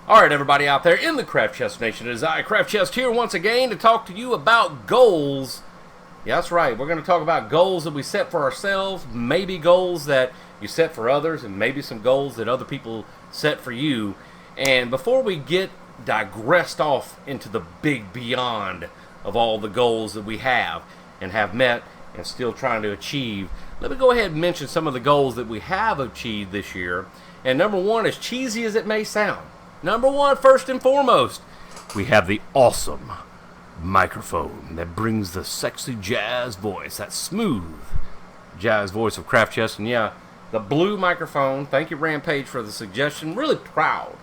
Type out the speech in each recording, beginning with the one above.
Alright, everybody out there in the Craft Chest Nation, it is I, Craft Chest, here once again to talk to you about goals. Yeah, that's right, we're going to talk about goals that we set for ourselves, maybe goals that you set for others, and maybe some goals that other people set for you. And before we get digressed off into the big beyond of all the goals that we have and have met and still trying to achieve, let me go ahead and mention some of the goals that we have achieved this year. And number one, as cheesy as it may sound, number one, first and foremost, we have the awesome microphone that brings the sexy jazz voice, that smooth jazz voice of Craft Chest. And yeah, the blue microphone, thank you Rampage for the suggestion. Really proud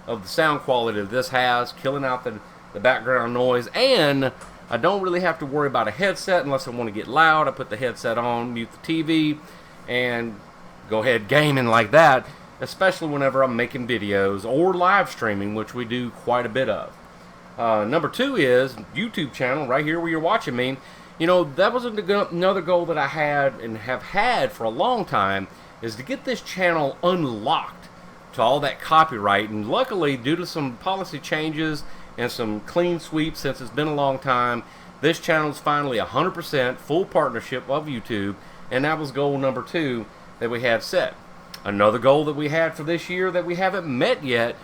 of the sound quality that this has, killing out the background noise. And I don't really have to worry about a headset unless I want to get loud. I put the headset on, mute the TV, and go ahead gaming like that, especially whenever I'm making videos or live streaming, which we do quite a bit of. Number two is YouTube channel, right here where you're watching me. You know, that was another goal that I had and have had for a long time, is to get this channel unlocked to all that copyright. And luckily, due to some policy changes and some clean sweeps since it's been a long time, this channel is finally 100% full partnership of YouTube, and that was goal number two that we had set. Another goal that we had for this year that we haven't met yet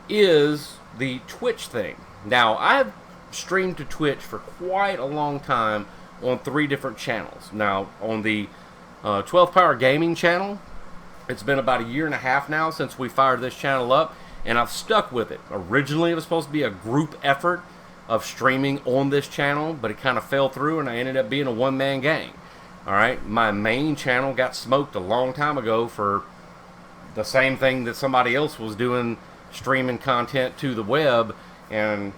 is the Twitch thing. Now, I've streamed to Twitch for quite a long time on 3 different channels. Now, on the 12 Power Gaming channel, it's been about a year and a half now since we fired this channel up, and I've stuck with it. Originally, it was supposed to be a group effort of streaming on this channel, but it kind of fell through, and I ended up being a one-man gang. Alright, my main channel got smoked a long time ago for the same thing that somebody else was doing, streaming content to the web, and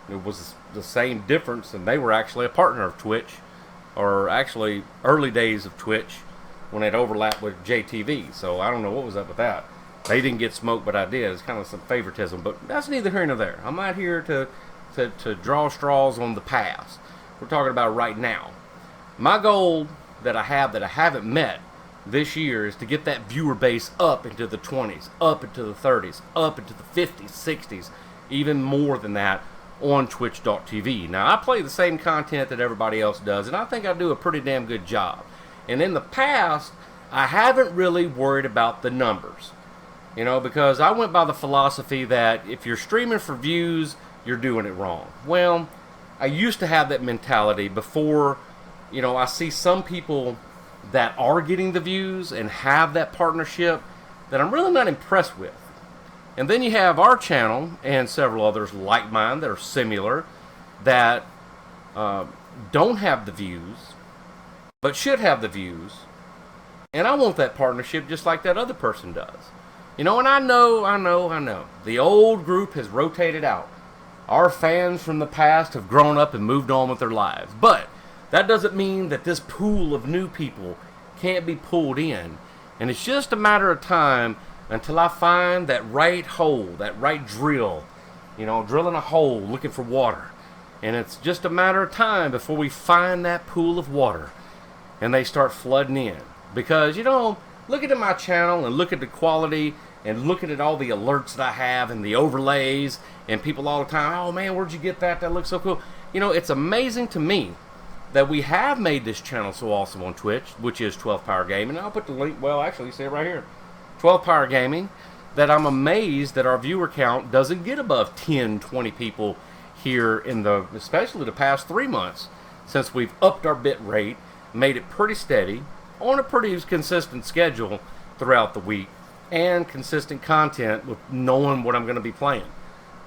it was the same difference, and they were actually a partner of Twitch, or actually early days of Twitch when it overlapped with JTV. So I don't know what was up with that. They didn't get smoked, but I did. It's kind of some favoritism, but that's neither here nor there. I'm not here to draw straws on the past. We're talking about right now. My goal that I haven't met this year is to get that viewer base up into the 20s, up into the 30s, up into the 50s, 60s, even more than that on twitch.tv. Now, I play the same content that everybody else does, and I think I do a pretty damn good job. And in the past, I haven't really worried about the numbers, you know, because I went by the philosophy that if you're streaming for views, you're doing it wrong. Well, I used to have that mentality before, you know, I see some people that are getting the views and have that partnership that I'm really not impressed with. And then you have our channel and several others like mine that are similar that don't have the views but should have the views, and I want that partnership just like that other person does. You know, and I know the old group has rotated out. Our fans from the past have grown up and moved on with their lives, but that doesn't mean that this pool of new people can't be pulled in. And it's just a matter of time until I find that right hole, that right drill. You know, drilling a hole, looking for water. And it's just a matter of time before we find that pool of water and they start flooding in. Because, you know, looking at my channel and look at the quality and looking at all the alerts that I have and the overlays and people all the time, oh man, where'd you get that? That looks so cool. You know, it's amazing to me that we have made this channel so awesome on Twitch, which is 12 Power Gaming. And I'll put the link, well, actually, you see it right here. 12 Power Gaming, that I'm amazed that our viewer count doesn't get above 10, 20 people here in the, especially the past 3 months, since we've upped our bit rate, made it pretty steady, on a pretty consistent schedule throughout the week, and consistent content with knowing what I'm going to be playing.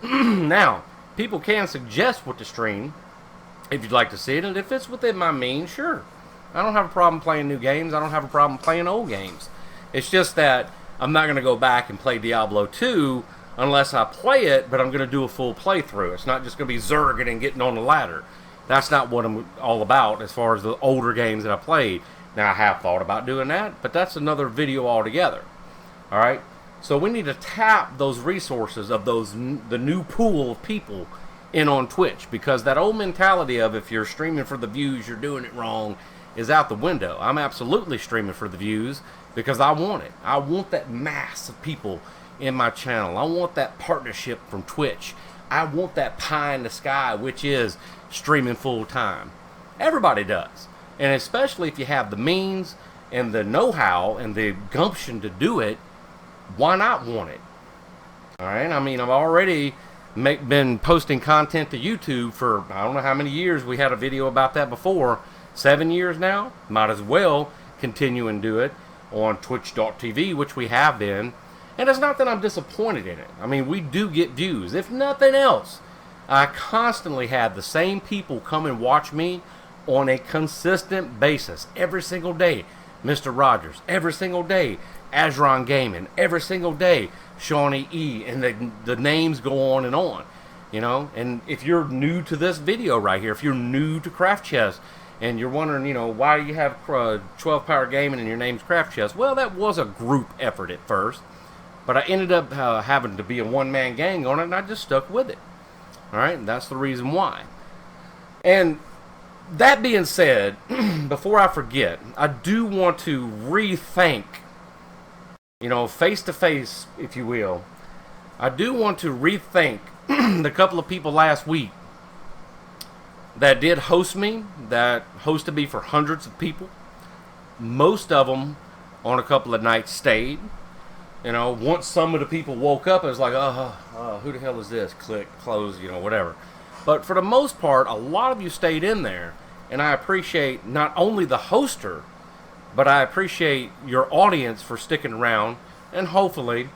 Now, people can suggest what to stream if you'd like to see it, and if it's within my means, sure. I don't have a problem playing new games. I don't have a problem playing old games. It's just that I'm not going to go back and play Diablo 2 unless I play it, but I'm going to do a full playthrough. It's not just going to be zerging and getting on the ladder. That's not what I'm all about as far as the older games that I played. Now, I have thought about doing that, but that's another video altogether. All right? So we need to tap those resources of the new pool of people in on Twitch, because that old mentality of if you're streaming for the views, you're doing it wrong is out the window. I'm absolutely streaming for the views because I want it. I want that mass of people in my channel. I want that partnership from Twitch. I want that pie in the sky, which is streaming full time. Everybody does. And especially if you have the means and the know-how and the gumption to do it, why not want it? Alright, I mean, I've already been posting content to YouTube for I don't know how many years. We had a video about that before. 7 years now. Might as well continue and do it on twitch.tv, which we have been. And it's not that I'm disappointed in it. I mean, we do get views. If nothing else, I constantly have the same people come and watch me on a consistent basis every single day. Mr. Rogers, every single day. Azron Gaming, every single day. Shawnee E, and the names go on, you know. And if you're new to this video right here, if you're new to Craft Chest, and you're wondering, you know, why do you have 12 Power Gaming and your name's Craft Chest? Well, that was a group effort at first. But I ended up having to be a one-man gang on it, and I just stuck with it. Alright, that's the reason why. And that being said, before I forget, I do want to re-thank, you know, face-to-face, if you will. I do want to re-thank the couple of people last week that did host me, that hosted me for hundreds of people. Most of them on a couple of nights stayed. You know, once some of the people woke up, it was like, who the hell is this? Click, close, you know, whatever. But for the most part, a lot of you stayed in there, and I appreciate not only the hoster, but I appreciate your audience for sticking around, and hopefully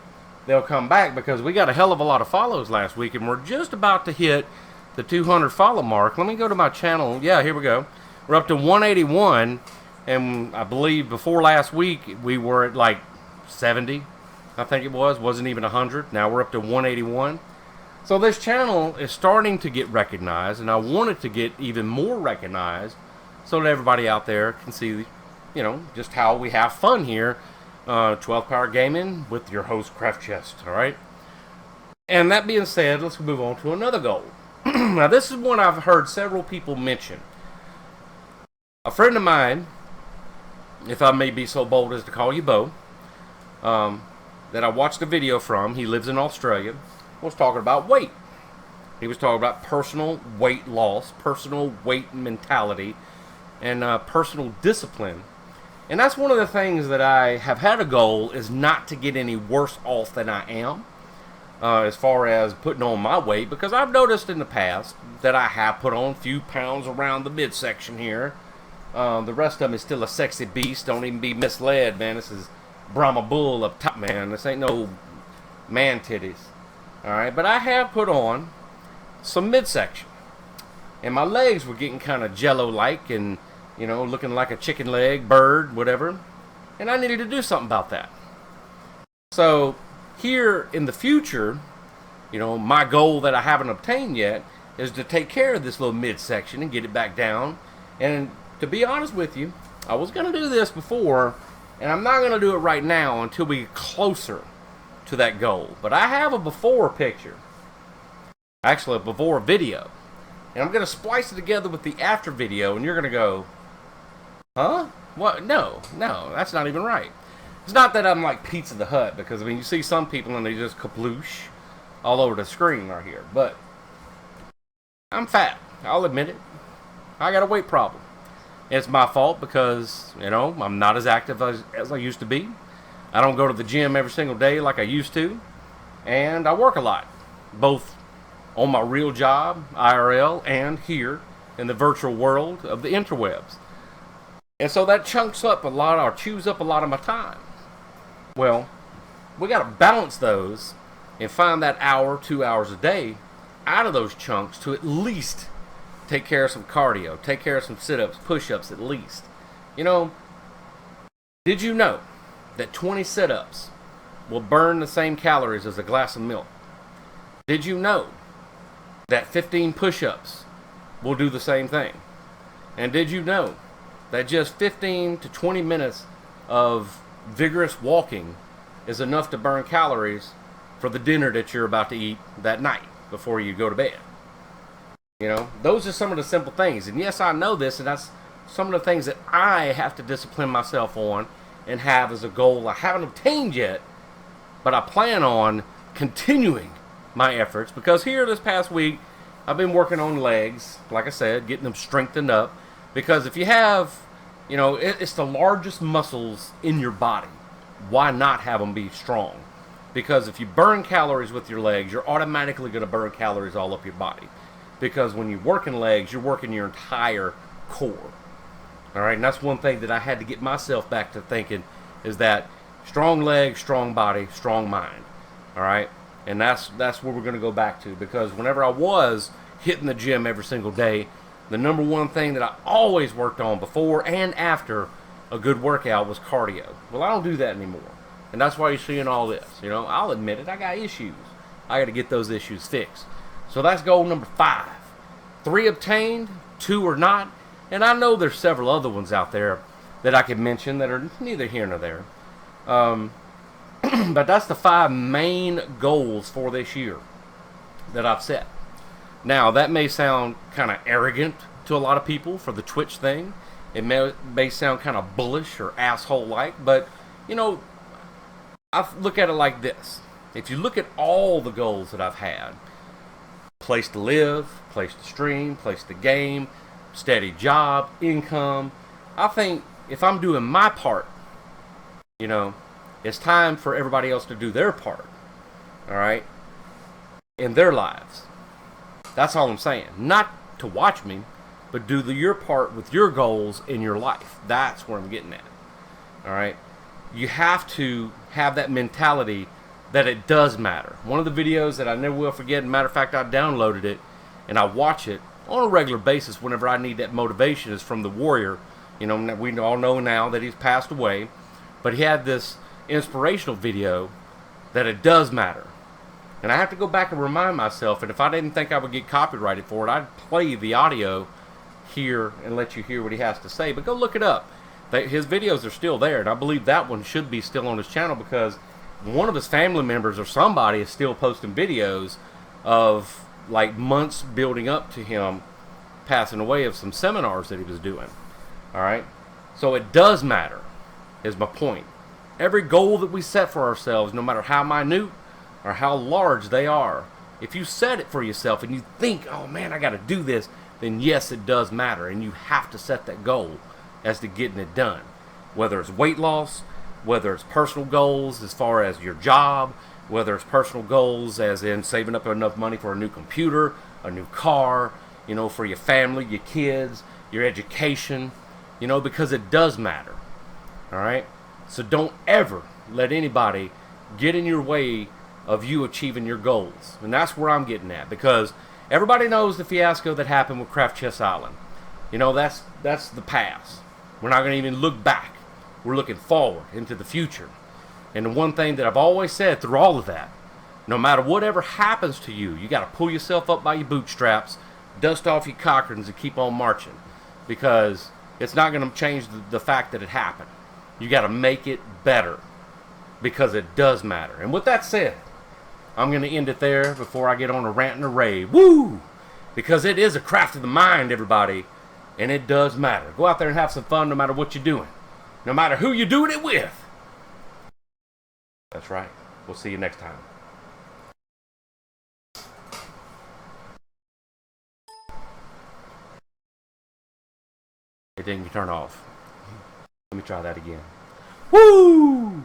they'll come back, because we got a hell of a lot of follows last week, and we're just about to hit the 200 follow mark. Let me go to my channel. Yeah, here we go. We're up to 181, and I believe before last week we were at like 70. I think it wasn't even 100. Now we're up to 181. So this channel is starting to get recognized, and I want it to get even more recognized so that everybody out there can see, you know, just how we have fun here. 12 Power Gaming with your host Craft Chest. Alright? And that being said, let's move on to another goal. Now this is one I've heard several people mention. A friend of mine, if I may be so bold as to call you Bo, that I watched a video from, he lives in Australia, was talking about weight. He was talking about personal weight loss, personal weight mentality, and personal discipline. And that's one of the things that I have had a goal, is not to get any worse off than I am, as far as putting on my weight, because I've noticed in the past that I have put on a few pounds around the midsection here. The rest of them is still a sexy beast. Don't even be misled, man. This is Brahma Bull up top, man. This ain't no man titties. Alright, but I have put on some midsection. And my legs were getting kind of jello-like and, you know, looking like a chicken leg, bird, whatever. And I needed to do something about that. So, here in the future, you know, my goal that I haven't obtained yet is to take care of this little midsection and get it back down. And to be honest with you, I was going to do this before, and I'm not going to do it right now until we get closer to that goal. But I have a before picture. Actually, a before video. And I'm going to splice it together with the after video, and you're going to go, huh? What? No, that's not even right. It's not that I'm like Pizza the Hut, because I mean, you see some people and they just kaploosh all over the screen right here. But I'm fat. I'll admit it. I got a weight problem. It's my fault because, you know, I'm not as active as I used to be. I don't go to the gym every single day like I used to. And I work a lot, both on my real job, IRL, and here in the virtual world of the interwebs. And so that chunks up a lot, or chews up a lot of my time. Well, we got to balance those and find that hour, 2 hours a day out of those chunks to at least take care of some cardio, take care of some sit-ups, push-ups at least. You know, did you know that 20 sit-ups will burn the same calories as a glass of milk? Did you know that 15 push-ups will do the same thing? And did you know that just 15 to 20 minutes of vigorous walking is enough to burn calories for the dinner that you're about to eat that night before you go to bed? You know, those are some of the simple things. And yes, I know this, and that's some of the things that I have to discipline myself on and have as a goal I haven't obtained yet, but I plan on continuing my efforts because here this past week I've been working on legs, like I said, getting them strengthened up. Because if you have, it's the largest muscles in your body. Why not have them be strong? Because if you burn calories with your legs, you're automatically going to burn calories all up your body. Because when you're working legs, you're working your entire core. All right, and that's one thing that I had to get myself back to thinking is that strong legs, strong body, strong mind. All right, and that's where we're going to go back to, because whenever I was hitting the gym every single day, the number one thing that I always worked on before and after a good workout was cardio. Well, I don't do that anymore, and that's why you're seeing all this. I'll admit it, I got issues. I got to get those issues fixed. So that's goal number 5. 3 obtained, 2 are not, and I know there's several other ones out there that I could mention that are neither here nor there. But that's the 5 main goals for this year that I've set. Now, that may sound kind of arrogant to a lot of people for the Twitch thing. It may sound kind of bullish or asshole-like, but, I look at it like this. If you look at all the goals that I've had, place to live, place to stream, place to game, steady job, income, I think if I'm doing my part, it's time for everybody else to do their part, all right, in their lives. That's all I'm saying. Not to watch me, but do your part with your goals in your life. That's where I'm getting at, all right? You have to have that mentality that it does matter. One of the videos that I never will forget, matter of fact, I downloaded it, and I watch it on a regular basis whenever I need that motivation, is from the Warrior. We all know now that he's passed away, but he had this inspirational video that it does matter. And I have to go back and remind myself, and if I didn't think I would get copyrighted for it, I'd play the audio here and let you hear what he has to say. But go look it up. His videos are still there, and I believe that one should be still on his channel, because one of his family members or somebody is still posting videos of like months building up to him passing away, of some seminars that he was doing. All right? So it does matter, is my point. Every goal that we set for ourselves, no matter how minute or how large they are, if you set it for yourself and you think, oh man, I got to do this, then yes, it does matter, and you have to set that goal as to getting it done. Whether it's weight loss, whether it's personal goals as far as your job, whether it's personal goals as in saving up enough money for a new computer, a new car, for your family, your kids, your education, because it does matter. All right? So don't ever let anybody get in your way of you achieving your goals. And that's where I'm getting at, because everybody knows the fiasco that happened with craftchest Island. That's the past. We're not going to even look back. We're looking forward into the future. And the one thing that I've always said through all of that, no matter whatever happens to you, you got to pull yourself up by your bootstraps, dust off your Cochranes, and keep on marching. Because it's not going to change the fact that it happened. You got to make it better, because it does matter. And with that said, I'm going to end it there before I get on a rant and a rave. Woo! Because it is a craft of the mind, everybody. And it does matter. Go out there and have some fun no matter what you're doing. No matter who you're doing it with. That's right. We'll see you next time. It didn't turn off. Let me try that again. Woo!